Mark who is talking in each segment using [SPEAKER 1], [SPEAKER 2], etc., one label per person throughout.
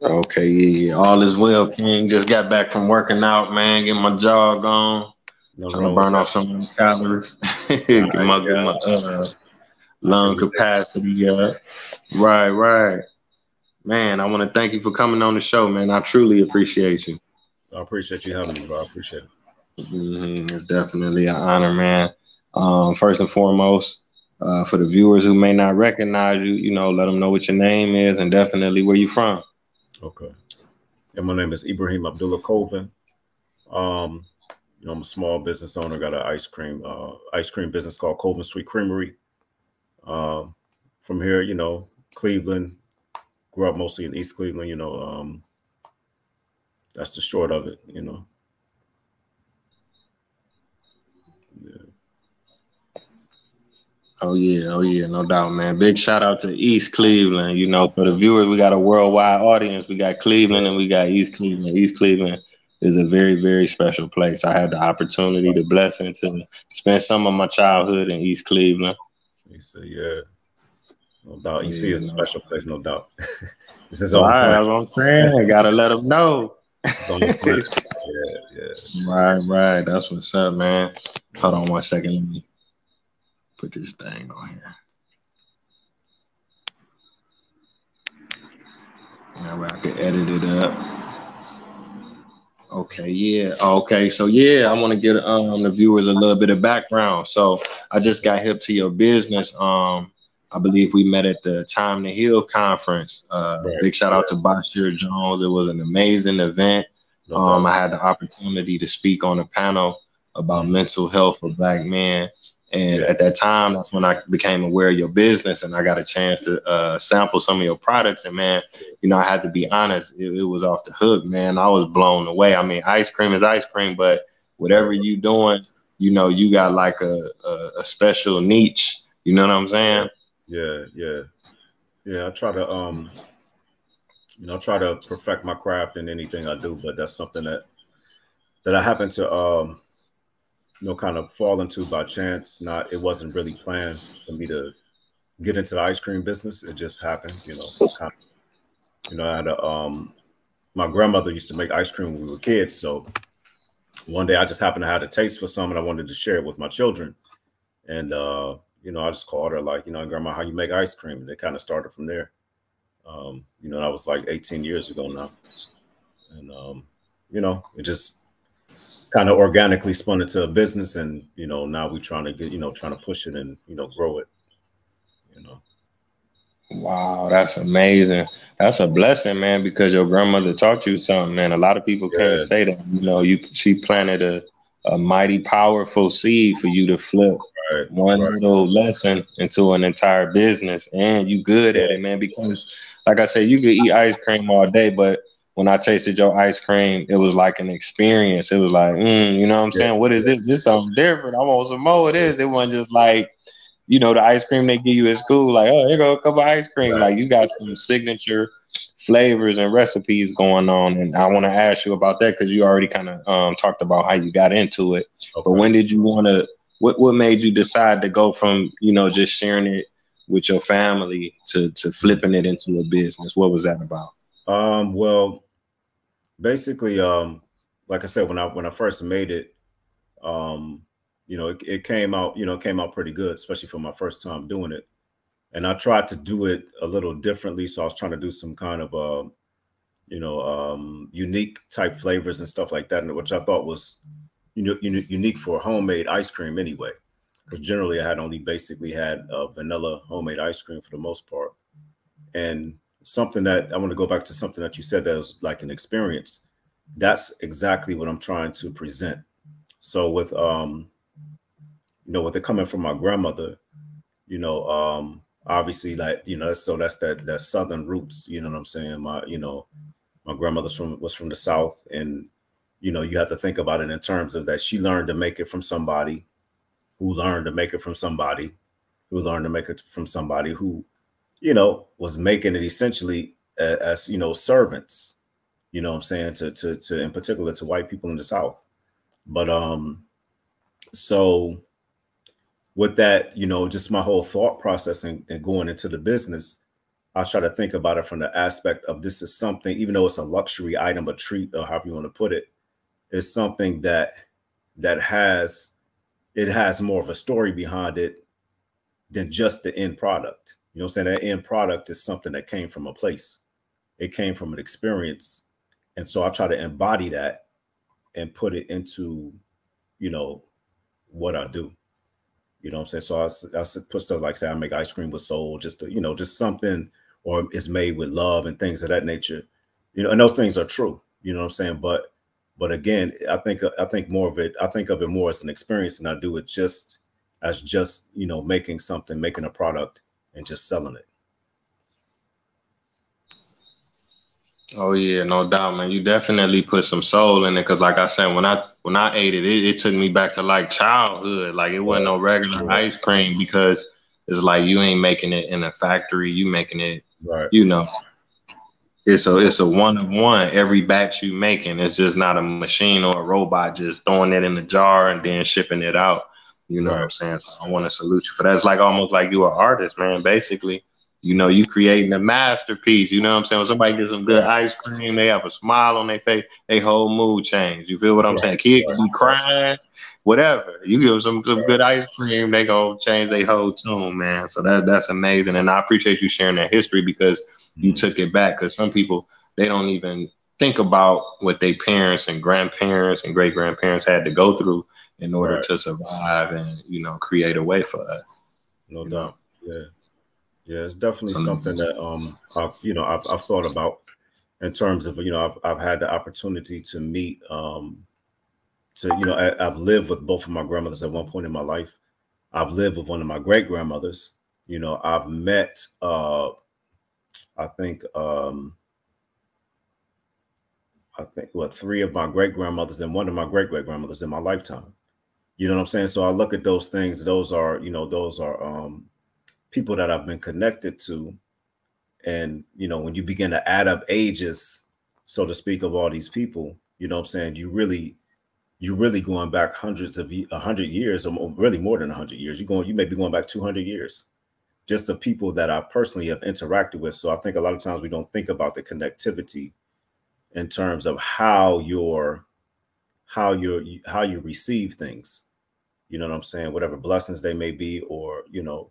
[SPEAKER 1] Okay, yeah, yeah. All is well, King. Just got back from working out, man. Get my jog on.
[SPEAKER 2] Nothing
[SPEAKER 1] Trying to
[SPEAKER 2] wrong with
[SPEAKER 1] burn
[SPEAKER 2] that.
[SPEAKER 1] off some of them calories.
[SPEAKER 2] Nah,
[SPEAKER 1] Get my
[SPEAKER 2] I can
[SPEAKER 1] lung
[SPEAKER 2] relate.
[SPEAKER 1] capacity up. Right, right. Man, I want to thank you for coming on the show, man. I truly appreciate you.
[SPEAKER 2] I appreciate you having me, bro. I appreciate it.
[SPEAKER 1] It's definitely an honor, man. First and foremost, for the viewers who may not recognize you, let them know what your name is and definitely where you from.
[SPEAKER 2] Okay. And my name is Ibrahim Colvin. Um, I'm a small business owner. Got an ice cream business called Colvins Sweet Creamery. Um, from here, Cleveland. Grew up mostly in East Cleveland. That's the short of it. Yeah.
[SPEAKER 1] Oh yeah, no doubt, man. Big shout out to East Cleveland. For the viewers, we got a worldwide audience. We got Cleveland and we got East Cleveland. East Cleveland is a very, very special place. I had the opportunity, the blessing to spend some of my childhood in East Cleveland.
[SPEAKER 2] You say, yeah, no doubt. EC
[SPEAKER 1] Yeah,
[SPEAKER 2] is a
[SPEAKER 1] no.
[SPEAKER 2] special place, no doubt. It's his own
[SPEAKER 1] Right,
[SPEAKER 2] planet.
[SPEAKER 1] that's what I'm saying. Gotta let them know.
[SPEAKER 2] It's his own planet. Yeah, yeah.
[SPEAKER 1] Right, right. That's what's up, man. Hold on one second. Let me put this thing on here. Now I can edit it up. Okay, yeah. Okay, so yeah, I want to get the viewers a little bit of background. So I just got hip to your business. I believe we met at the Time to Heal conference.
[SPEAKER 2] Right.
[SPEAKER 1] Big shout
[SPEAKER 2] Yeah,
[SPEAKER 1] out to Bashir Jones. It was an amazing event.
[SPEAKER 2] no doubt.
[SPEAKER 1] I had the opportunity to speak on a panel about
[SPEAKER 2] Mhm.
[SPEAKER 1] mental health for Black men. And
[SPEAKER 2] Yeah.
[SPEAKER 1] at that time, that's when I became aware of your business and I got a chance to sample some of your products. And man, I had to be honest, it was off the hook, man. I was blown away. I mean, ice cream is ice cream, but
[SPEAKER 2] Right.
[SPEAKER 1] whatever you doing, you got like a special niche. You know what I'm saying?
[SPEAKER 2] Yeah. Yeah. Yeah. I try to perfect my craft in anything I do, but that's something that I happen to kind of fall into by chance. Not it wasn't really planned for me to get into the ice cream business. It just happened, kind of, I had my grandmother used to make ice cream when we were kids. So one day I just happened to have a taste for some and I wanted to share it with my children. And I just called her like, grandma, how you make ice cream? And it kind of started from there. That was like 18 years ago now. And it just kind of organically spun into a business and now we're trying to trying to push it and grow it. you know
[SPEAKER 1] Wow, that's amazing. That's a blessing, man, because your grandmother taught you something, man. A lot of people can't
[SPEAKER 2] yeah,
[SPEAKER 1] say that. She planted a mighty powerful seed for you to flip
[SPEAKER 2] right,
[SPEAKER 1] one
[SPEAKER 2] right,
[SPEAKER 1] little lesson into an entire business, and you good
[SPEAKER 2] yeah,
[SPEAKER 1] at it, man. Because, like I said, you could eat ice cream all day, but when I tasted your ice cream, it was like an experience. It was like, you know what I'm
[SPEAKER 2] yeah,
[SPEAKER 1] saying? What is this? This something different. I want some more of this. It wasn't just like the ice cream they give you at school, like, oh, here go a cup of ice cream.
[SPEAKER 2] right,
[SPEAKER 1] Like you got some signature flavors and recipes going on. And I want to ask you about that because you already kind of talked about how you got into it. But
[SPEAKER 2] okay.
[SPEAKER 1] when did you want to, what made you decide to go from, just sharing it with your family to
[SPEAKER 2] Mhm.
[SPEAKER 1] flipping it into a business? What was that about?
[SPEAKER 2] Well, basically, like I said, when I first made it, um, it came out, came out pretty good, especially for my first time doing it. And I tried to do it a little differently, so I was trying to do some kind of unique type flavors and stuff like that, which I thought was unique for homemade ice cream anyway. Because generally, I had only basically had vanilla homemade ice cream for the most part. And something that I want to go back to something that you said that was like an experience. That's exactly what I'm trying to present. So with it coming from my grandmother, obviously like, so that's that southern roots, you know what I'm saying? My grandmother's was from the South, and you have to think about it in terms of that she learned to make it from somebody who learned to make it from somebody who learned to make it from somebody who was making it essentially as servants, what I'm saying, to in particular to white people in the South. But so with that, just my whole thought process and going into the business, I try to think about it from the aspect of this is something, even though it's a luxury item, a treat, or however you want to put it, it's something that has more of a story behind it than just the end product. You know what I'm saying? That end product is something that came from a place. It came from an experience. And so I try to embody that and put it into, you know, what I do. You know what I'm saying? So I put stuff like, say, I make ice cream with soul, just to, you know, just something, or it's made with love and things of that nature. You know, and those things are true. You know what I'm saying? But again, I think more of it. I think of it more as an experience than I do it just as you know, making a product and just selling it.
[SPEAKER 1] Oh yeah, no doubt, man. You definitely put some soul in it, because like I said, when I ate it, it took me back to like childhood. Like it wasn't no regular ice cream, because it's like you ain't making it in a factory. You making it,
[SPEAKER 2] Right.
[SPEAKER 1] you know. It's a one of one. Every batch you making, it's just not a machine or a robot just throwing it in the jar and then shipping it out. You know what I'm saying? So I want to salute you for that. It's like almost like you an artist, man. Basically, you know, you creating a masterpiece. You know what I'm saying? When somebody gets some good ice cream, they have a smile on their face, they whole mood change. You feel what I'm saying? Kid can be crying, whatever. You give them some good ice cream, they gonna change their whole tune, man. So that's amazing, and I appreciate you sharing that history, because you took it back. Because some people, they don't even think about what their parents and grandparents and great grandparents had to go through in order to survive and, you know, create a way for us.
[SPEAKER 2] No doubt. Yeah, it's definitely something that I've thought about in terms of, you know, I've had the opportunity to meet I've lived with both of my grandmothers at one point in my life. I've lived with one of my great grandmothers. You know, I've met I think three of my great grandmothers and one of my great great grandmothers in my lifetime. You know what I'm saying? So I look at those things. Those are people that I've been connected to. And, you know, when you begin to add up ages, so to speak, of all these people, you know what I'm saying? You're really going back 100 years, or really more than 100 years. You may be going back 200 years, just the people that I personally have interacted with. So I think a lot of times we don't think about the connectivity in terms of how you receive things. You know what I'm saying? Whatever blessings they may be, or, you know,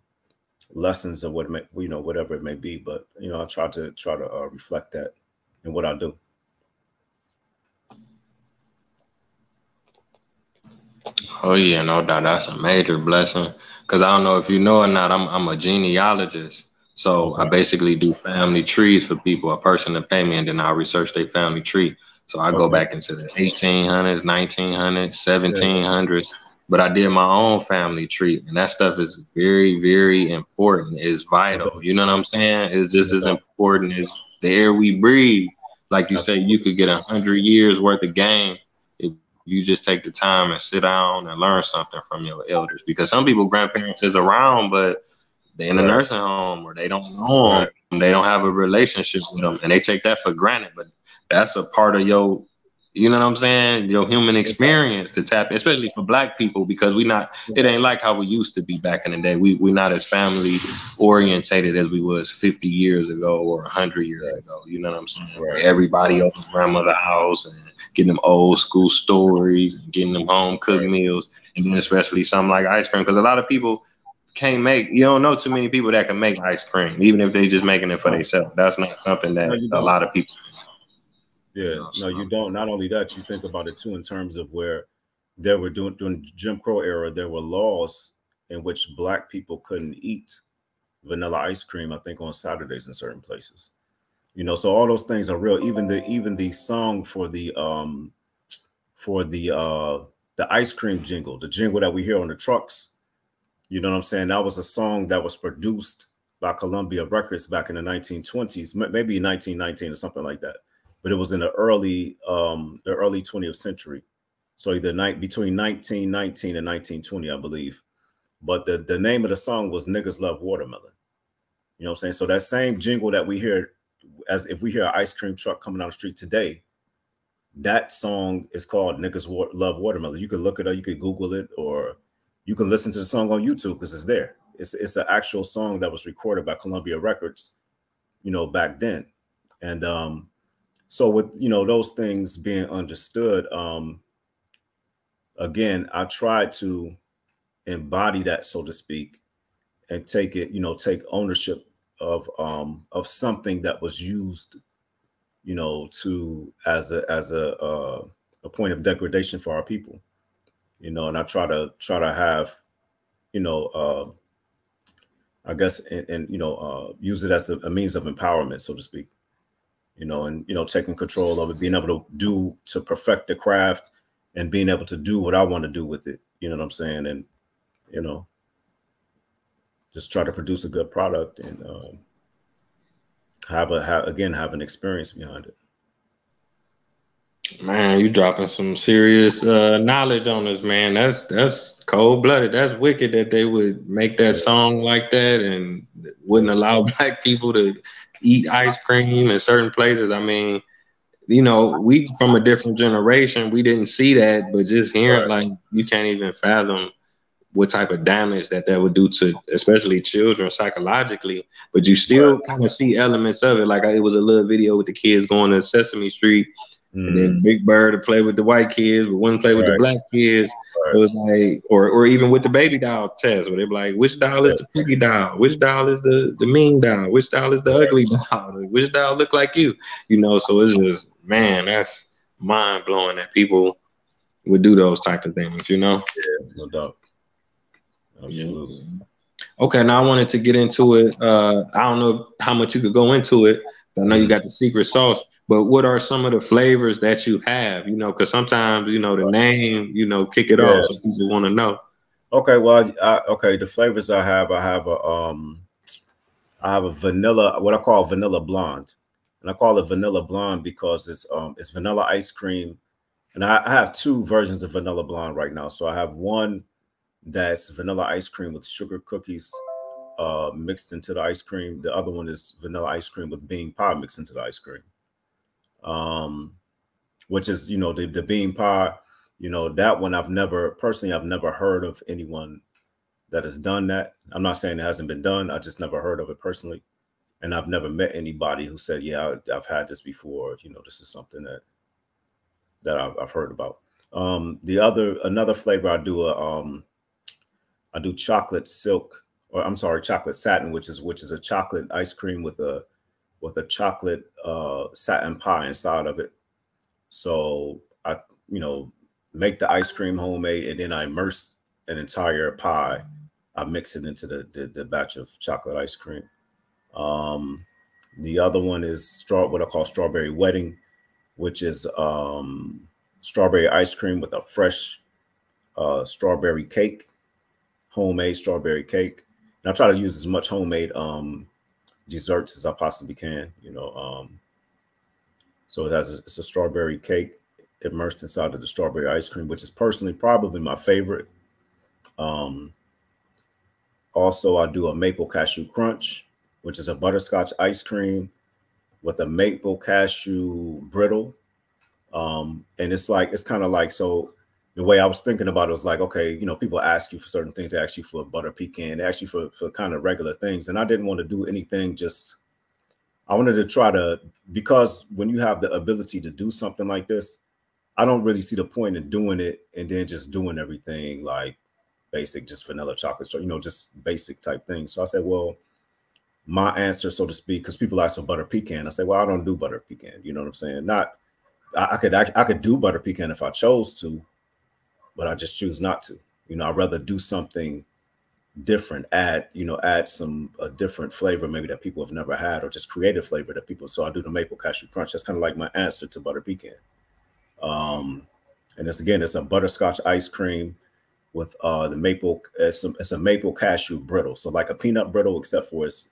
[SPEAKER 2] lessons of whatever it may be. But, you know, I try to reflect that in what I do.
[SPEAKER 1] Oh yeah, no doubt. That's a major blessing. Because I don't know if you know or not, I'm a genealogist. So I basically do family trees for people, a person to pay me, and then I research their family tree. So I go back into the 1800s, 1900s, 1700s. But I did my own family tree, and that stuff is very, very important. It's vital. You know what I'm saying? It's just as important as the air we breathe. Like you say, you could get 100 years worth of game if you just take the time and sit down and learn something from your elders. Because some people, grandparents is around, but they're in a nursing home, or they don't know them. They don't have a relationship with them, and they take that for granted. But that's a part of your, you know what I'm saying, your human experience to tap, especially for Black people, because it ain't like how we used to be back in the day. We not as family orientated as we was 50 years ago or 100 years ago. You know what I'm saying? Where everybody over grandmother's house and getting them old school stories and getting them home cooked meals, and then especially something like ice cream, because a lot of people you don't know too many people that can make ice cream, even if they just making it for themselves. That's not something that a lot of people.
[SPEAKER 2] Yeah, no, you don't. Not only that, you think about it too in terms of where they were during Jim Crow era, there were laws in which Black people couldn't eat vanilla ice cream, I think, on Saturdays in certain places. You know, so all those things are real. Even the song for the ice cream jingle, the jingle that we hear on the trucks. You know what I'm saying? That was a song that was produced by Columbia Records back in the 1920s, maybe 1919 or something like that. But it was in the early 20th century. So either between 1919 and 1920, I believe. But the name of the song was Niggas Love Watermelon. You know what I'm saying? So that same jingle that we hear, as if we hear an ice cream truck coming down the street today, that song is called Niggas Love Watermelon. You can look it up, you can Google it, or you can listen to the song on YouTube because it's there. It's an actual song that was recorded by Columbia Records back then. And so with, those things being understood, again, I tried to embody that, so to speak, and take it, take ownership of something that was used, to as a point of degradation for our people, and I try to have, I guess, and use it as a means of empowerment, so to speak, and taking control of it, being able to perfect the craft, and being able to do what I want to do with it. You know what I'm saying? And just try to produce a good product and have an experience behind it.
[SPEAKER 1] Man, you dropping some serious knowledge on us, man. That's cold blooded. That's wicked that they would make that song like that and wouldn't allow black people to eat ice cream in certain places. I mean, we from a different generation, we didn't see that, but just hearing, like, you can't even fathom what type of damage that would do to especially children psychologically. But you still kind of see elements of it. Like, it was a little video with the kids going to Sesame Street, and then Big Bird to play with the white kids, but wouldn't play with the black kids. It was like, or even with the baby doll test, where they be like, which doll is the pretty doll? Which doll is the mean doll? Which doll is the ugly doll? Which doll look like you? So it's just, man, that's mind blowing that people would do those type of things,
[SPEAKER 2] Yeah, no doubt. Absolutely.
[SPEAKER 1] Yeah. Okay, now I wanted to get into it. I don't know how much you could go into it. I know you got the secret sauce, but what are some of the flavors that you have? Because sometimes the name, kick it off, so people want to know.
[SPEAKER 2] Okay, well, the flavors I have a vanilla, what I call vanilla blonde, and I call it vanilla blonde because it's vanilla ice cream, and I have two versions of vanilla blonde right now. So I have one that's vanilla ice cream with sugar cookies mixed into the ice cream. The other one is vanilla ice cream with bean pie mixed into the ice cream. Which is, the bean pie, that one I've never heard of anyone that has done that. I'm not saying it hasn't been done. I just never heard of it personally. And I've never met anybody who said, yeah, I've had this before. This is something that I've heard about. Another flavor I do chocolate satin, which is a chocolate ice cream with a chocolate satin pie inside of it. So I, make the ice cream homemade, and then I immerse an entire pie. I mix it into the batch of chocolate ice cream. The other one is what I call strawberry wedding, which is strawberry ice cream with a fresh strawberry cake, homemade strawberry cake. And I try to use as much homemade desserts as I possibly can, so it's a strawberry cake immersed inside of the strawberry ice cream, which is personally probably my favorite. Also, I do a maple cashew crunch, which is a butterscotch ice cream with a maple cashew brittle. And it's kind of like, so the way I was thinking about it was like, okay, people ask you for certain things. They ask you for butter pecan. They ask you for kind of regular things. And I didn't want to do anything I wanted to try to, because when you have the ability to do something like this, I don't really see the point in doing it and then just doing everything like basic, just vanilla chocolate, just basic type things. So I said, well, my answer, so to speak, because people ask for butter pecan. I say, well, I don't do butter pecan. You know what I'm saying? I could do butter pecan if I chose to, but I just choose not to. I'd rather do something different, add a different flavor maybe that people have never had, or just create a flavor that people. So I do the maple cashew crunch. That's kind of like my answer to butter pecan. And it's a butterscotch ice cream with the maple. It's a maple cashew brittle, so like a peanut brittle, except for it's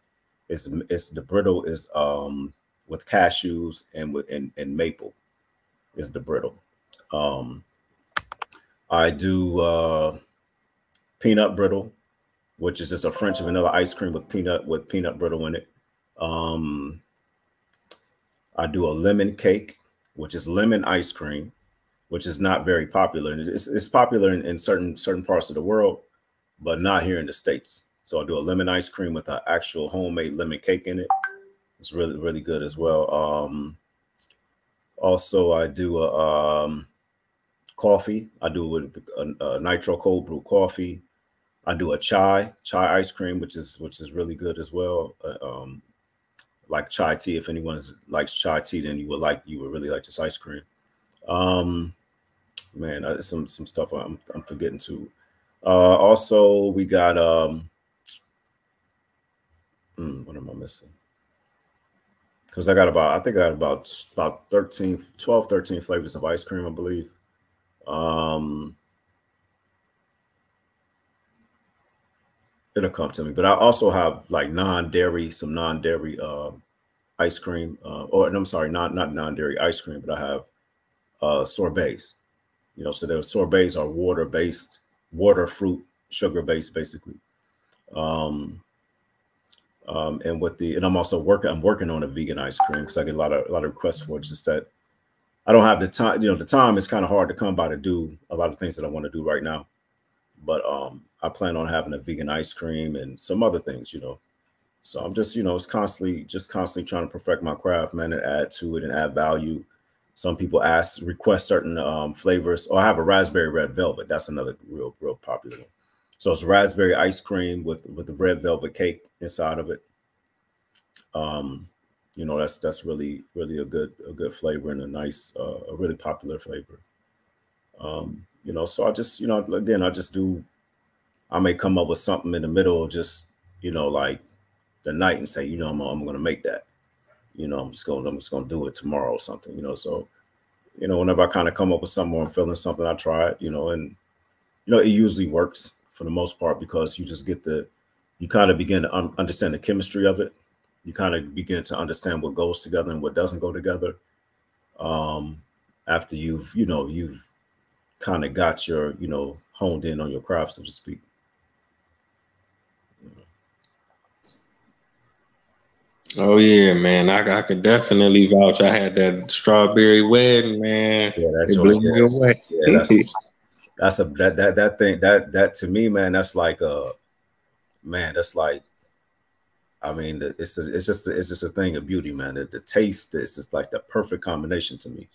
[SPEAKER 2] the brittle is with cashews and maple is the brittle. I do peanut brittle, which is just a French vanilla ice cream with peanut brittle in it. I do a lemon cake, which is lemon ice cream, which is not very popular. And it's popular in certain parts of the world, but not here in the States. So I do a lemon ice cream with an actual homemade lemon cake in it. It's really, really good as well. Also, I do a coffee. I do with a nitro cold brew coffee. I do a chai ice cream, which is really good as well. Like chai tea. If anyone likes chai tea, then you would really like this ice cream. Man, some stuff I'm forgetting too. Also, we got what am I missing? Because I think I got about 13 flavors of ice cream, I believe. It'll come to me. But I also have like some non-dairy ice cream. I'm sorry, not non-dairy ice cream, but I have sorbets. You know, so the sorbets are water-based, water, fruit, sugar-based, basically. And I'm also working on a vegan ice cream because I get a lot of requests for it. It's just that I don't have the time. You know, the time is kind of hard to come by to do a lot of things that I want to do right now. But I plan on having a vegan ice cream and some other things, you know. So I'm just, you know, it's constantly trying to perfect my craft, man, and add to it and add value. Some people request certain flavors. Oh, I have a raspberry red velvet. That's another real popular one. So it's raspberry ice cream with the red velvet cake inside of it. You know, that's really a good flavor and a nice, a really popular flavor. You know, so I just, you know, again, I may come up with something in the middle, just, you know, like the night and say, you know, I'm going to make that, you know, I'm just going to do it tomorrow or something, you know. So, you know, whenever I kind of come up with something or I'm feeling something, I try it, you know, and, you know, it usually works for the most part because you just you kind of begin to understand the chemistry of it. You kind of begin to understand what goes together and what doesn't go together. After you've kind of got your, you know, honed in on your craft, so to speak.
[SPEAKER 1] Oh yeah, man. I could definitely vouch. I had that strawberry wedding, man.
[SPEAKER 2] Yeah,
[SPEAKER 1] It blew me away.
[SPEAKER 2] Yeah, that thing that to me, man, that's like that's like, I mean, it's just a thing of beauty, man. The taste is just like the perfect combination to me.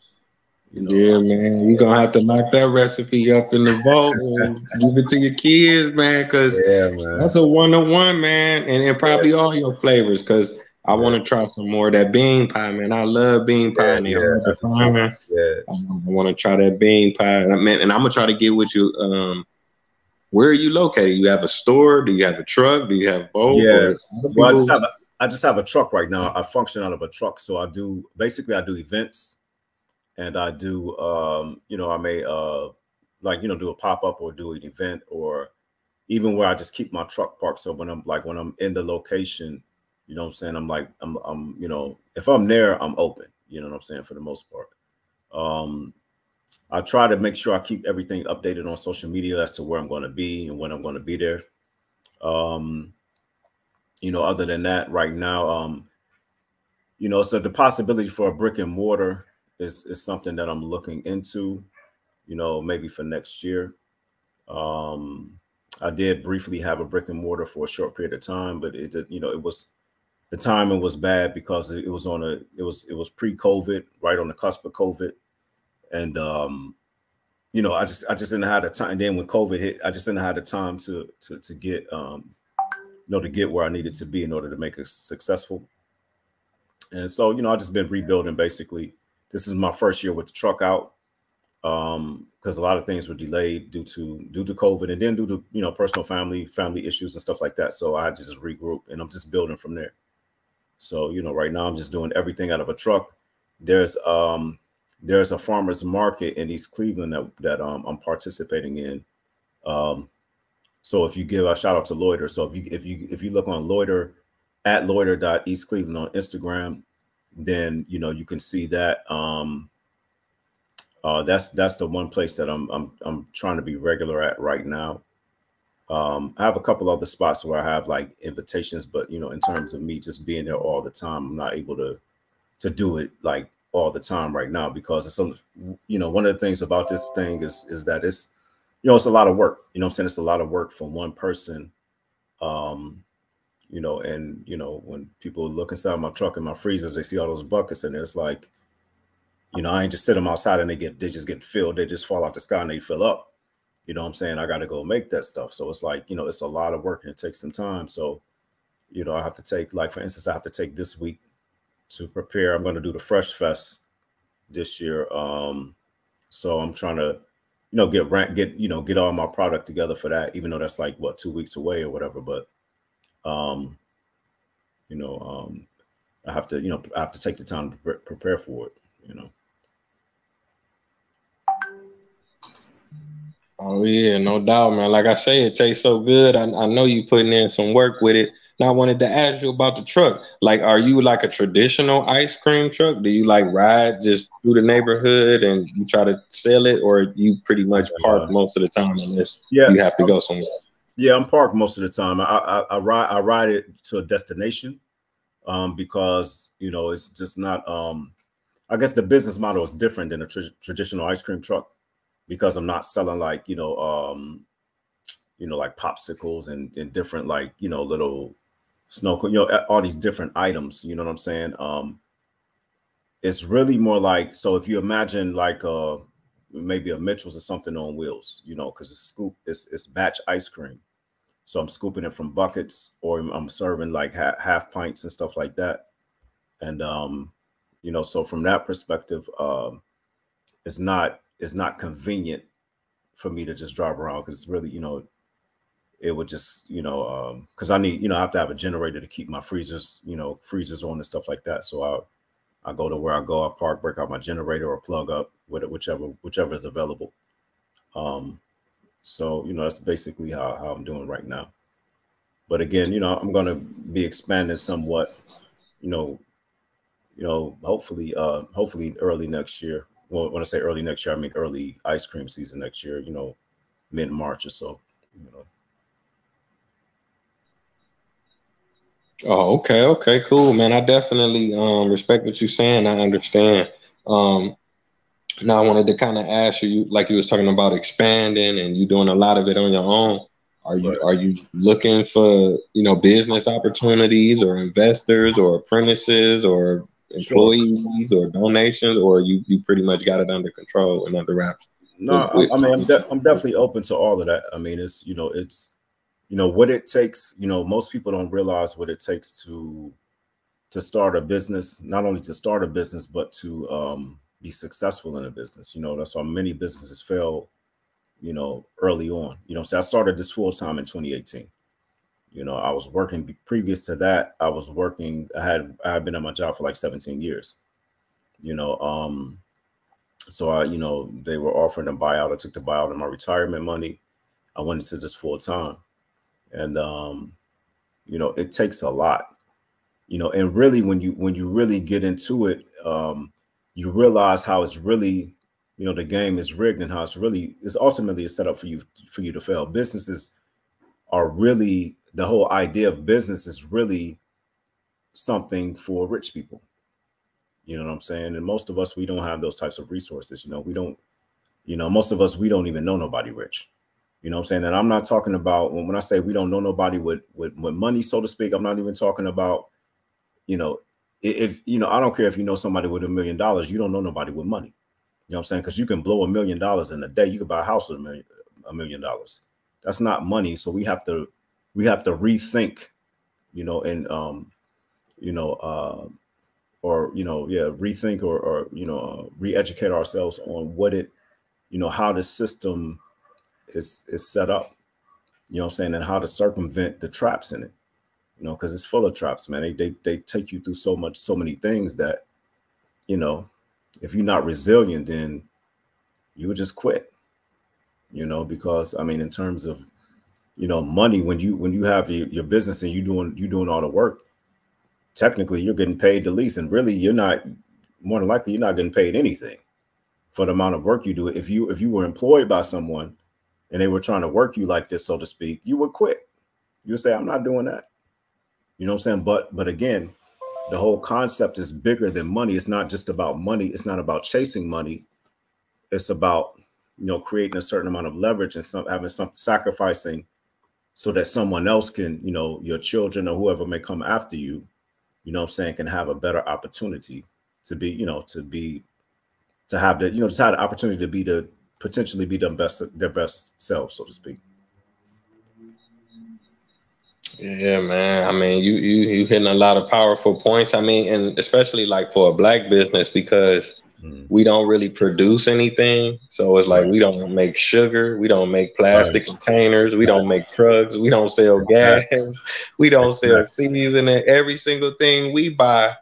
[SPEAKER 2] You know,
[SPEAKER 1] Yeah, man. You're gonna have to lock that recipe up in the vault and give it to your kids, man, because
[SPEAKER 2] yeah, man.
[SPEAKER 1] that's a 1-on-1, man. And probably all your flavors, because I want to try some more of that bean pie, man. I love bean pie and they're hard to find.
[SPEAKER 2] Yeah.
[SPEAKER 1] I want to try that bean pie. And I'm gonna try to get with you. Where are you located? You have a store? Do you have a truck? Do you have both?
[SPEAKER 2] Yeah. Well,
[SPEAKER 1] People...
[SPEAKER 2] I just have a truck right now. I function out of a truck. So I do events and I do, you know, I may like, you know, do a pop-up or do an event or even where I just keep my truck parked. So when I'm in the location, you know what I'm saying? I'm, you know, if I'm there, I'm open, you know what I'm saying? For the most part. I try to make sure I keep everything updated on social media as to where I'm going to be and when I'm going to be there. You know, other than that, right now, you know, so the possibility for a brick and mortar is something that I'm looking into, you know, maybe for next year. I did briefly have a brick and mortar for a short period of time, but you know, the timing was bad because it was pre-COVID, right on the cusp of COVID. And, you know, I just didn't have the time. And then when COVID hit, I just didn't have the time to get, you know, to get where I needed to be in order to make it successful. And so, you know, I just been rebuilding basically. This is my first year with the truck out because a lot of things were delayed due to COVID and then due to, you know, personal family issues and stuff like that. So I had to just regroup and I'm just building from there. So, you know, right now I'm just doing everything out of a truck. There's a farmer's market in East Cleveland that I'm participating in. So if you give a shout out to Loiter, so if you look on Loiter at loiter.eastcleveland on Instagram, then you know you can see that. That's the one place that I'm trying to be regular at right now. I have a couple other spots where I have like invitations, but you know, in terms of me just being there all the time, I'm not able to do it like all the time right now because it's you know, one of the things about this thing is that it's, you know, it's a lot of work. You know what I'm saying? It's a lot of work from one person, you know, and you know, when people look inside my truck and my freezers, they see all those buckets, and it's like, you know, I ain't just sit them outside and they just get filled. They just fall out the sky and they fill up. You know what I'm saying? I got to go make that stuff. So it's like, you know, it's a lot of work and it takes some time. So, you know, I have to take, like, for instance, I have to take this week to prepare. I'm going to do the Fresh Fest this year. So I'm trying to, you know, get all my product together for that, even though that's like what, 2 weeks away or whatever. But, you know, I have to, you know, I have to take the time to prepare for it, you know.
[SPEAKER 1] Oh yeah, no doubt, man. Like I say, it tastes so good. I know you putting in some work with it. Now I wanted to ask you about the truck. Like, are you like a traditional ice cream truck? Do you like ride just through the neighborhood and you try to sell it, or you pretty much park most of the time unless you have to go somewhere?
[SPEAKER 2] Yeah, I'm parked most of the time. I ride it to a destination, because you know it's just not. I guess the business model is different than a traditional ice cream truck, because I'm not selling like, you know, like popsicles and different, like, you know, little snow, you know, all these different items, you know what I'm saying? It's really more like, so if you imagine like maybe a Mitchell's or something on wheels, you know, because it's batch ice cream. So I'm scooping it from buckets, or I'm serving like half pints and stuff like that. And, you know, so from that perspective, it's not convenient for me to just drive around, because it's really, you know, it would just, you know, because I need, you know, I have to have a generator to keep my freezers on and stuff like that. So I go to where I go, I park, break out my generator or plug up with it, whichever is available. So, you know, that's basically how I'm doing right now. But again, you know, I'm going to be expanding somewhat, you know, hopefully early next year. Well, when I say early next year, I mean early ice cream season next year, you know, mid-March or so, you know.
[SPEAKER 1] Oh, okay, cool, man. I definitely respect what you're saying. I understand. Now I wanted to kind of ask you, like you was talking about expanding and you doing a lot of it on your own. Are you looking for, you know, business opportunities or investors or apprentices or employees or donations, or you pretty much got it under control and under wraps?
[SPEAKER 2] No, I mean, I'm definitely open to all of that. I mean, it's, you know, what it takes, you know, most people don't realize what it takes to start a business, not only to start a business, but to be successful in a business. You know, that's why many businesses fail, you know, early on. You know, so I started this full time in 2018. You know, I was working previous to that. I had been at my job for like 17 years. You know, so you know, they were offering a buyout. I took the buyout in my retirement money. I went into this full time, and you know, it takes a lot. You know, and really, when you really get into it, you realize how it's really, you know, the game is rigged, and how it's ultimately a setup for you to fail. Businesses are really, the whole idea of business is really something for rich people. You know what I'm saying? And most of us, we don't have those types of resources. You know, we don't, you know, most of us, we don't even know nobody rich. You know what I'm saying? And I'm not talking about, when I say we don't know nobody with money, so to speak, I'm not even talking about, you know, if, you know, I don't care if you know somebody with $1 million, you don't know nobody with money. You know what I'm saying? Because you can blow $1 million in a day. You can buy a house with $1 million. That's not money. So we have to rethink, you know, and, you know, or, you know, yeah, rethink or you know, re-educate ourselves on what it, you know, how the system is set up, you know what I'm saying, and how to circumvent the traps in it, you know, because it's full of traps, man. They take you through so many things that, you know, if you're not resilient, then you would just quit, you know, because I mean, in terms of, you know, money, when you have your business and you doing all the work, technically you're getting paid the least, and really you're not, more than likely you're not getting paid anything for the amount of work you do. If you were employed by someone and they were trying to work you like this, so to speak, you would quit. You would say, I'm not doing that. You know what I'm saying? But again, the whole concept is bigger than money. It's not just about money. It's not about chasing money. It's about, you know, creating a certain amount of leverage and having some sacrificing so that someone else can, you know, your children or whoever may come after you, you know what I'm saying, can have a better opportunity to be, you know, to have the, you know, just have the opportunity to be the, potentially be their best self, so to speak.
[SPEAKER 1] Yeah, man. I mean, you hitting a lot of powerful points. I mean, and especially like for a black business, because we don't really produce anything. So it's like
[SPEAKER 2] Right.
[SPEAKER 1] we don't make sugar, we don't make
[SPEAKER 2] Right.
[SPEAKER 1] plastic containers, we don't make drugs, we don't sell gas,
[SPEAKER 2] Exactly.
[SPEAKER 1] we don't sell
[SPEAKER 2] Exactly.
[SPEAKER 1] seasoning. Every single thing we buy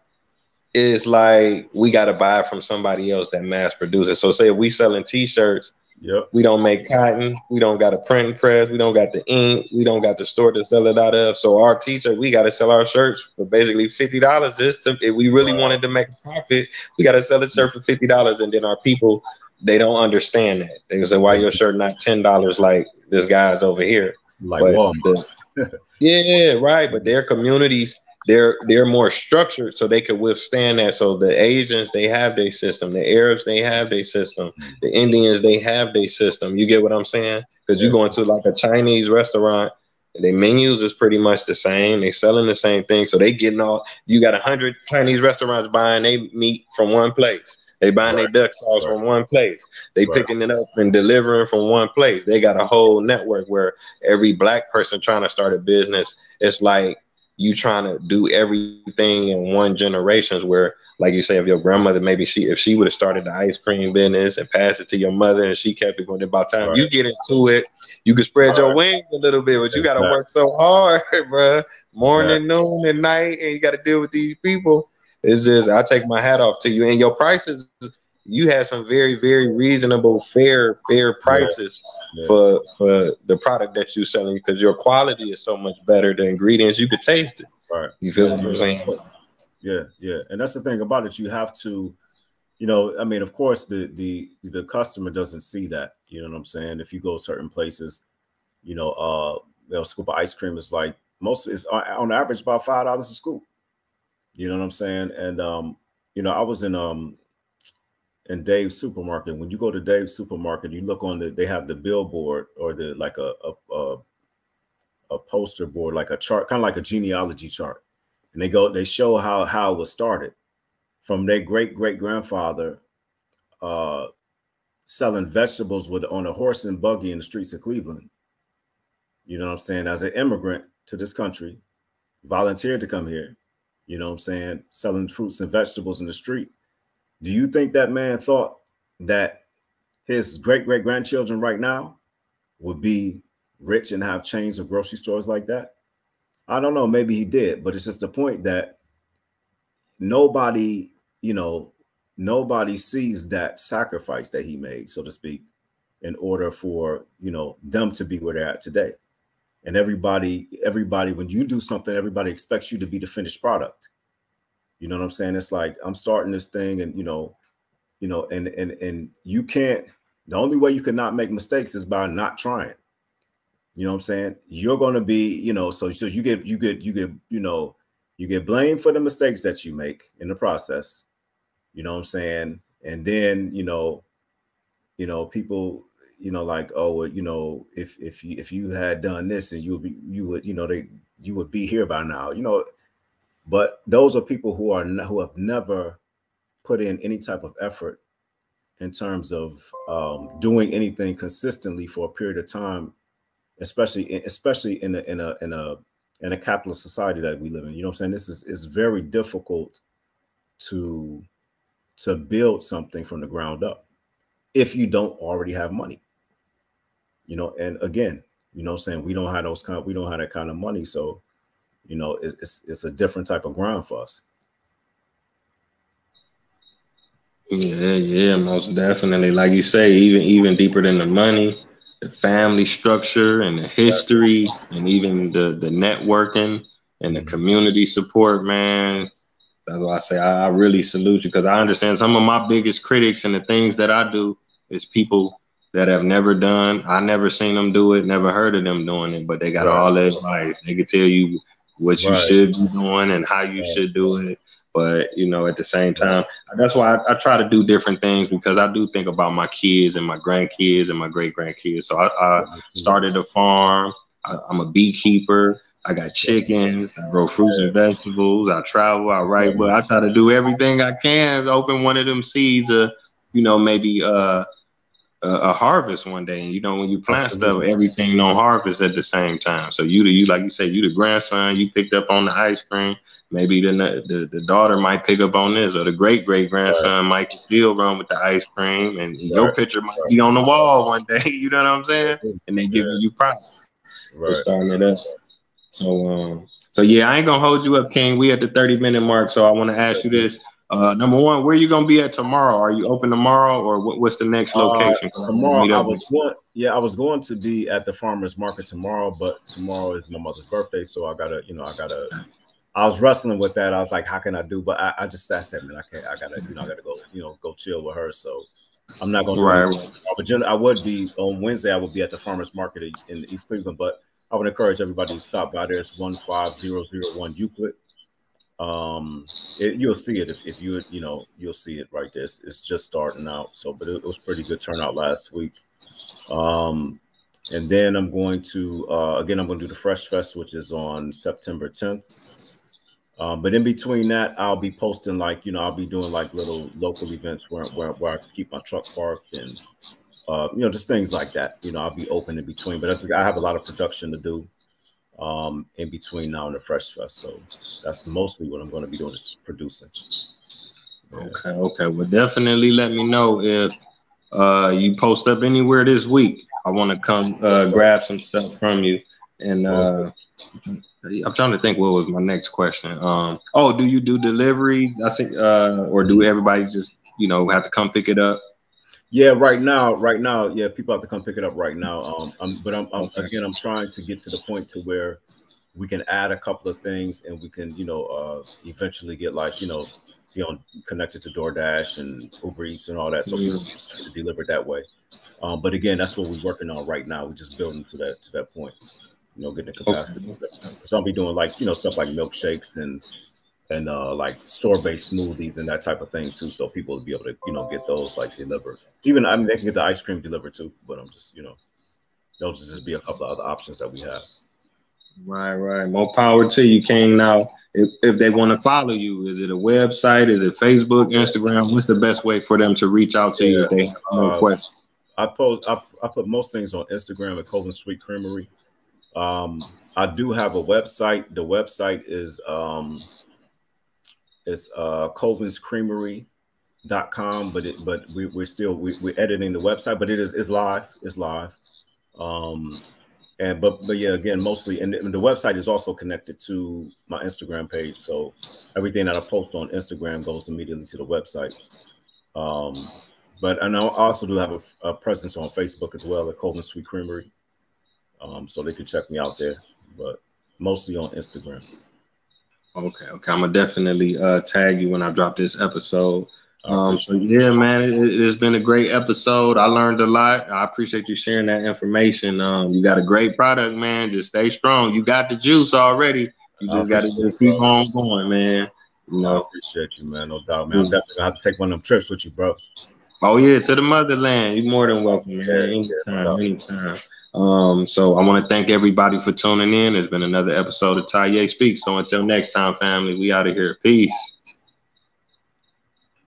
[SPEAKER 1] is like we got to buy it from somebody else that mass produces. So say if we selling t-shirts,
[SPEAKER 2] Yep.
[SPEAKER 1] we don't make cotton. We don't got a print press. We don't got the ink. We don't got the store to sell it out of. So our t-shirt, we got to sell our shirts for basically $50 just to, if we really wanted to make a profit, we got to sell a shirt for $50. And then our people, they don't understand that. They say, why your shirt not $10 like this guy's over here?
[SPEAKER 2] Like
[SPEAKER 1] But
[SPEAKER 2] Walmart.
[SPEAKER 1] yeah, right. But their communities, they're more structured so they could withstand that. So the Asians, they have their system. The Arabs, they have their system. The Indians, they have their system. You get what I'm saying? Because you
[SPEAKER 2] Yeah.
[SPEAKER 1] go into like a Chinese restaurant, their menus is pretty much the same. They selling the same thing. So they getting all. You got 100 Chinese restaurants buying they meat from one place. They buying their
[SPEAKER 2] Right.
[SPEAKER 1] duck sauce
[SPEAKER 2] Right.
[SPEAKER 1] from one place. They
[SPEAKER 2] Right.
[SPEAKER 1] picking it up and delivering from one place. They got a whole network where every black person trying to start a business, it's like you trying to do everything in one generations where, like you say, if your grandmother, maybe if she would have started the ice cream business and passed it to your mother and she kept it going, about time
[SPEAKER 2] Right.
[SPEAKER 1] you get into it, you can spread your
[SPEAKER 2] Right.
[SPEAKER 1] wings a little bit, but you got to
[SPEAKER 2] Exactly.
[SPEAKER 1] work so hard, bro.
[SPEAKER 2] Exactly.
[SPEAKER 1] Morning, noon, and night, and you got to deal with these people. It's just, I take my hat off to you. And your prices, you have some very, very reasonable, fair
[SPEAKER 2] Yeah.
[SPEAKER 1] prices
[SPEAKER 2] Yeah.
[SPEAKER 1] for the product that you're selling, because your quality is so much better. The ingredients, you could taste it.
[SPEAKER 2] Right.
[SPEAKER 1] You feel
[SPEAKER 2] Yeah.
[SPEAKER 1] what I'm saying?
[SPEAKER 2] Yeah. Yeah. And that's the thing about it. You have to, you know, I mean, of course, the customer doesn't see that. You know what I'm saying? If you go certain places, you know, a scoop of ice cream is like most is on average about $5 a scoop. You know what I'm saying? And you know, I was in Dave's supermarket. When you go to Dave's supermarket, you look on they have the billboard or the like a poster board, like a chart, kind of like a genealogy chart, and they show how it was started from their great grandfather selling vegetables on a horse and buggy in the streets of Cleveland. You know what I'm saying? As an immigrant to this country, volunteered to come here. You know what I'm saying? Selling fruits and vegetables in the street. Do you think that man thought that his great grandchildren right now would be rich and have chains of grocery stores like that? I don't know. Maybe he did, but it's just the point that nobody, you know, nobody sees that sacrifice that he made, so to speak, in order for, you know, them to be where they're at today. And everybody, when you do something, everybody expects you to be the finished product. You know what I'm saying? It's like, I'm starting this thing and, and you can't, the only way you can not make mistakes is by not trying. You know what I'm saying? You're going to be, you know, so you get blamed for the mistakes that you make in the process. You know what I'm saying? And then, people, like, oh, well, if you had done this and you would be here by now, but those are people who have never put in any type of effort in terms of doing anything consistently for a period of time, especially in a capitalist society that we live in. You know what I'm saying? This is very difficult to build something from the ground up if you don't already have money. And again, you know what I'm saying, we don't have that kind of money. So, it's a different type of grind for us.
[SPEAKER 1] Yeah, most definitely. Like you say, even deeper than the money, the family structure and the history, and even the networking and the community support, man. That's why I say I really salute you, because I understand some of my biggest critics and the things that I do is people that have never done. I never seen them do it, never heard of them doing it, but they got all that advice. They can tell you what you should be doing and how you should do it. But, at the same time, that's why I try to do different things, because I do think about my kids and my grandkids and my great grandkids. So I started a farm. I'm a beekeeper. I got chickens. I grow fruits and vegetables. I travel. I write, but I try to do everything I can to open one of them seeds. Maybe a harvest one day. And you know, when you plant stuff, everything don't harvest at the same time. So you like you said, you the grandson, you picked up on the ice cream. Maybe the daughter might pick up on this, or the great grandson might still run with the ice cream, and your picture might be on the wall one day. You know what I'm saying? And they giving you props for starting it up. So yeah, I ain't gonna hold you up, King. We at the 30-minute mark, so I want to ask you this. Number one, where are you gonna be at tomorrow? Are you open tomorrow, or what's the next location?
[SPEAKER 2] Tomorrow, I was going to be at the farmers market tomorrow, but tomorrow is my mother's birthday, so I was wrestling with that. I was like, how can I do? But I said, man, I gotta go chill with her. So I'm not gonna but I would be on Wednesday. I would be at the farmers market in East Cleveland, but I would encourage everybody to stop by there. It's 15001 Euclid. You'll see it if you'll see it right there. It's just starting out. So, but it was pretty good turnout last week. And then I'm going to do the Fresh Fest, which is on September 10th. But in between that, I'll be posting I'll be doing like little local events where I can keep my truck parked and just things like that. I'll be open in between. But I have a lot of production to do in between now and the Fresh Fest. So that's mostly what I'm going to be doing, is producing.
[SPEAKER 1] Yeah. Okay. Well, definitely let me know if you post up anywhere this week. I want to come grab some stuff from you. And I'm trying to think what was my next question. Do you do deliveries? I think, or do everybody just have to come pick it up?
[SPEAKER 2] Yeah, right now, yeah, people have to come pick it up right now. I'm trying to get to the point to where we can add a couple of things, and we can, eventually get connected to DoorDash and Uber Eats and all that, so people can deliver that way. But again, that's what we're working on right now. We're just building to that point, getting the capacity. So I'll be doing stuff like milkshakes and like store-based smoothies and that type of thing too, so people will be able to get those delivered. Even they can get the ice cream delivered too, but I'm just there'll just be a couple of other options that we have.
[SPEAKER 1] Right. More power to you, King. Now, if they want to follow you, is it a website? Is it Facebook, Instagram? What's the best way for them to reach out to you if they have no questions?
[SPEAKER 2] I put most things on Instagram at Colvins Sweet Creamery. I do have a website. The website is colvinscreamery.com, but we're editing the website, but it's live. But yeah, again, mostly, and the website is also connected to my Instagram page, so everything that I post on Instagram goes immediately to the website. But I also do have a presence on Facebook as well at Colvins Sweet Creamery, so they can check me out there, but mostly on Instagram.
[SPEAKER 1] Okay. I'm gonna definitely tag you when I drop this episode. So yeah, man, it's been a great episode. I learned a lot. I appreciate you sharing that information. You got a great product, man. Just stay strong. You got the juice already. You just got to just keep on going, man.
[SPEAKER 2] I appreciate you, man. No doubt, man. I'm definitely gonna have to take one of them trips with you, bro.
[SPEAKER 1] Oh yeah, to the motherland. You're more than welcome, man. Anytime. So I want to thank everybody for tuning in. There's been another episode of Taye Speaks. So until next time, family, we out of here. Peace.